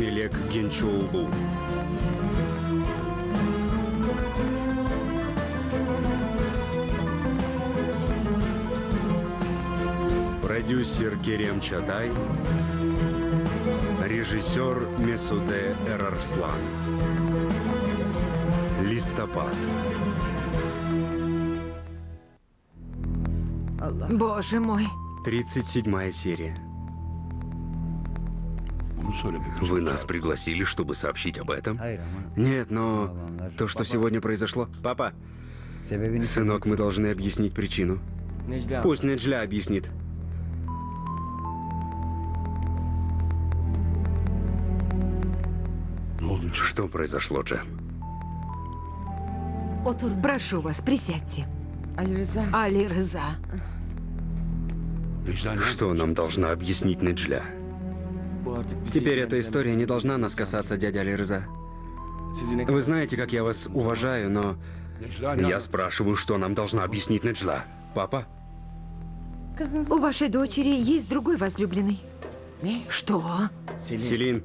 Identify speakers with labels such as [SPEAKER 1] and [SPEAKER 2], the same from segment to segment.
[SPEAKER 1] Мелек Генчоулу. Продюсер Керем Чатай. Режиссер Месуде Эрарслан. Листопад.
[SPEAKER 2] Боже мой.
[SPEAKER 1] 37-я серия. Вы нас пригласили, чтобы сообщить об этом? Нет, но то, что сегодня произошло... Папа, сынок, мы должны объяснить причину. Пусть Неджля объяснит. Что произошло, Джем?
[SPEAKER 2] Прошу вас, присядьте. Али Рыза.
[SPEAKER 1] Что нам должна объяснить Неджля? Теперь эта история не должна нас касаться, дядя Али Рыза. Вы знаете, как я вас уважаю, но... Я спрашиваю, что нам должна объяснить Неджля. Папа?
[SPEAKER 2] У вашей дочери есть другой возлюбленный. Что?
[SPEAKER 1] Селин,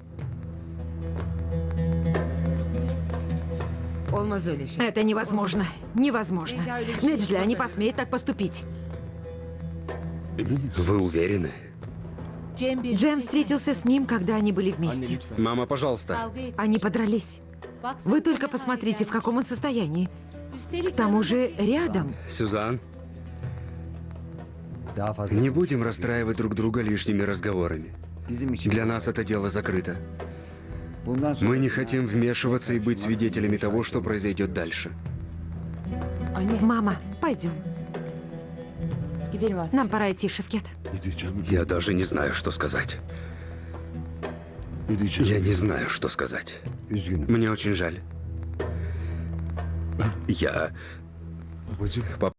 [SPEAKER 2] Это невозможно. Невозможно. Неджля не посмеет так поступить.
[SPEAKER 1] вы уверены?
[SPEAKER 2] Джем встретился с ним, когда они были вместе.
[SPEAKER 1] Мама, пожалуйста.
[SPEAKER 2] Они подрались. Вы только посмотрите, в каком он состоянии. К тому же рядом.
[SPEAKER 1] Сюзан, не будем расстраивать друг друга лишними разговорами. Для нас это дело закрыто. Мы не хотим вмешиваться и быть свидетелями того, что произойдет дальше.
[SPEAKER 2] Мама, пойдем. Нам пора идти, Шевкет.
[SPEAKER 1] Я даже не знаю, что сказать. Я не знаю, что сказать. Мне очень жаль. Папа,